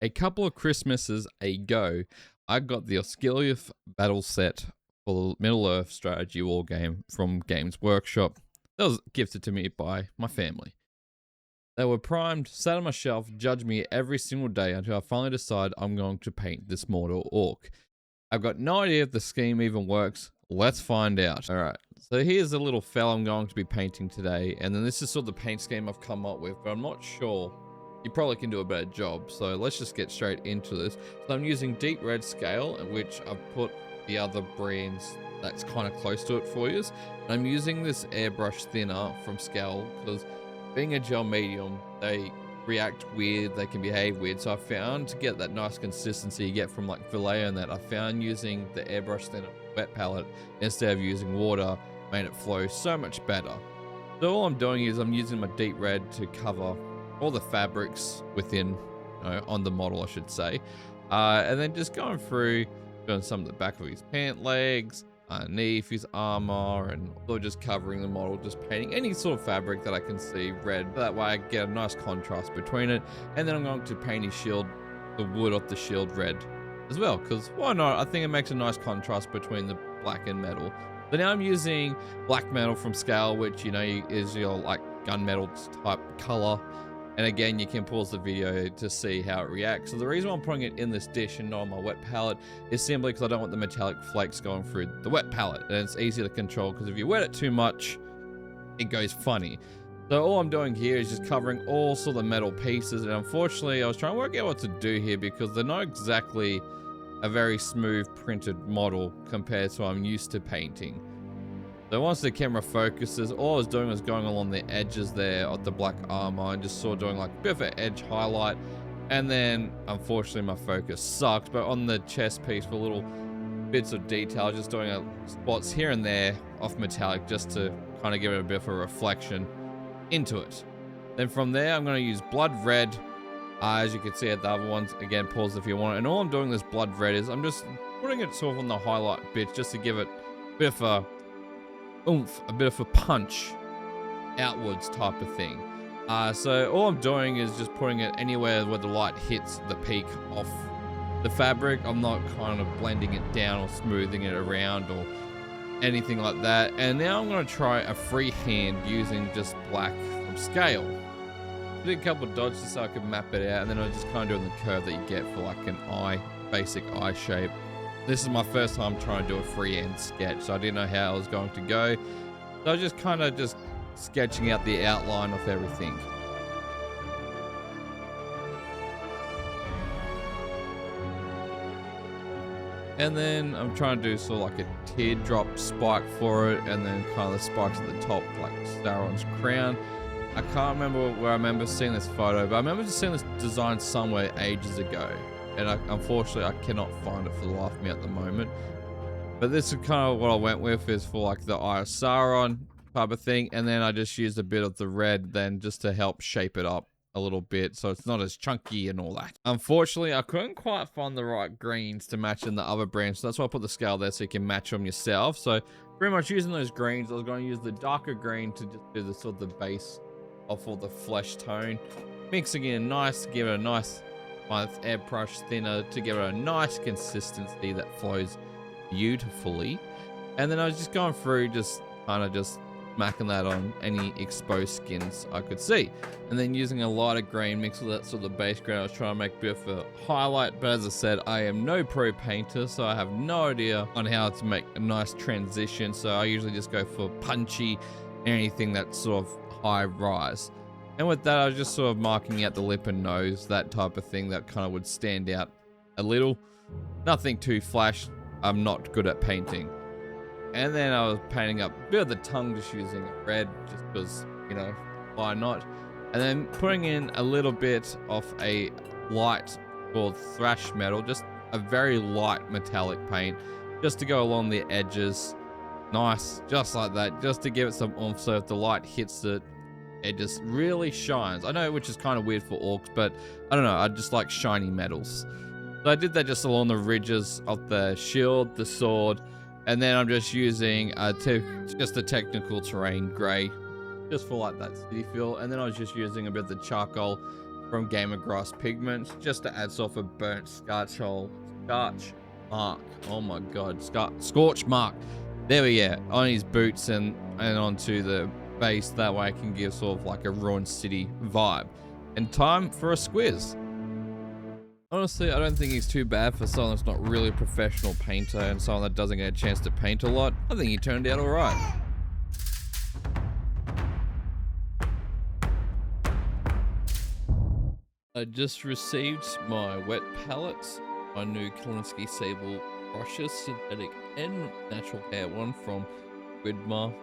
A couple of Christmases ago, I got the Osgiliath battle set for the Middle-earth strategy war game from Games Workshop. That was gifted to me by my family. They were primed, sat on my shelf, judged me every single day until I finally decide I'm going to paint this Mordor Orc. I've got no idea if the scheme even works. Let's find out. Alright, so here's a little fella I'm going to be painting today, and then this is sort of the paint scheme I've come up with, but I'm not sure. You probably can do a better job, so let's just get straight into this. So I'm using deep red scale, in which I've put the other brands that's kind of close to it for you. And I'm using this airbrush thinner from Scale, because being a gel medium, they react weird, they can behave weird, so I found to get that nice consistency you get from like Vallejo and that, I found using the airbrush thinner wet palette instead of using water made it flow so much better. So all I'm doing is I'm using my deep red to cover all the fabrics within, on the model, I should say, and then just going through, doing some of the back of his pant legs, underneath his armor, and just covering the model, just painting any sort of fabric that I can see red. That way I get a nice contrast between it, and then I'm going to paint his shield, the wood off the shield red as well, because why not? I think it makes a nice contrast between the black and metal. So now I'm using black metal from Scale, which is your like gunmetal type color. And again, you can pause the video to see how it reacts. So the reason why I'm putting it in this dish and not on my wet palette is simply because I don't want the metallic flakes going through the wet palette. And it's easy to control, because if you wet it too much, it goes funny. So all I'm doing here is just covering all sort of metal pieces. And unfortunately, I was trying to work out what to do here, because they're not exactly a very smooth printed model compared to what I'm used to painting. So once the camera focuses, all I was doing was going along the edges there of the black armor and just sort of doing like a bit of an edge highlight. And then unfortunately my focus sucked, but on the chest piece for little bits of detail, just doing spots here and there off metallic just to kind of give it a bit of a reflection into it. Then from there, I'm going to use blood red. As you can see at the other ones, again, pause if you want. And all I'm doing this blood red is I'm just putting it sort of on the highlight bits just to give it a bit of a oomph, a bit of a punch outwards type of thing. So all I'm doing is just putting it anywhere where the light hits the peak of the fabric. I'm not kind of blending it down or smoothing it around or anything like that. And now I'm going to try a freehand using just black from Scale. I did a couple of dodges so I could map it out, and then I was just kind of doing the curve that you get for like an eye, basic eye shape. This is my first time trying to do a freehand sketch, so I didn't know how it was going to go. So I was just kind of just sketching out the outline of everything. And then I'm trying to do sort of like a teardrop spike for it, and then kind of the spikes at the top, like Sauron's crown. I can't remember where I remember seeing this photo, but I remember just seeing this design somewhere ages ago. And unfortunately, I cannot find it for the life of me at the moment. But this is kind of what I went with, is for like the Eye of Sauron type of thing. And then I just used a bit of the red then just to help shape it up a little bit, so it's not as chunky and all that. Unfortunately, I couldn't quite find the right greens to match in the other brands, so that's why I put the scale there so you can match them yourself. So pretty much using those greens, I was going to use the darker green to just do the sort of the base of all the flesh tone. Mixing in nice, give it a nice airbrush thinner to give it a nice consistency that flows beautifully. And then I was just going through, just kind of just smacking that on any exposed skins I could see, and then using a lighter green mixed with that sort of base green. I was trying to make a bit of a highlight, but as I said, I am no pro painter, so I have no idea on how to make a nice transition. So I usually just go for punchy, anything that's sort of high rise. And with that, I was just sort of marking out the lip and nose, that type of thing that kind of would stand out a little. Nothing too flash. I'm not good at painting. And then I was painting up a bit of the tongue, just using red, just because, why not? And then putting in a little bit of a light called thrash metal, just a very light metallic paint, just to go along the edges. Nice, just like that, just to give it some oomph, so if the light hits it, it just really shines. I know, which is kind of weird for orcs, but I don't know, I just like shiny metals. So I did that just along the ridges of the shield, the sword, and then I'm just using just a technical terrain gray, just for like that city feel. And then I was just using a bit of the charcoal from Gamer Grass Pigments just to add sort of a burnt scorch mark. Oh my god, scorch mark. There we go, on his boots and onto the base. That way I can give sort of like a ruined city vibe. And time for a squiz. Honestly, I don't think he's too bad for someone that's not really a professional painter and someone that doesn't get a chance to paint a lot. I think he turned out alright. I just received my wet palettes, my new Kalinsky Sable brushes, synthetic and natural hair one from Widmar.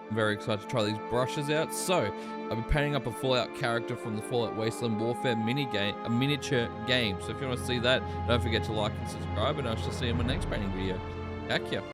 I'm very excited to try these brushes out. So, I'll be painting up a Fallout character from the Fallout Wasteland Warfare miniature game. So if you want to see that, don't forget to like and subscribe, and I shall see you in my next painting video. Back ya.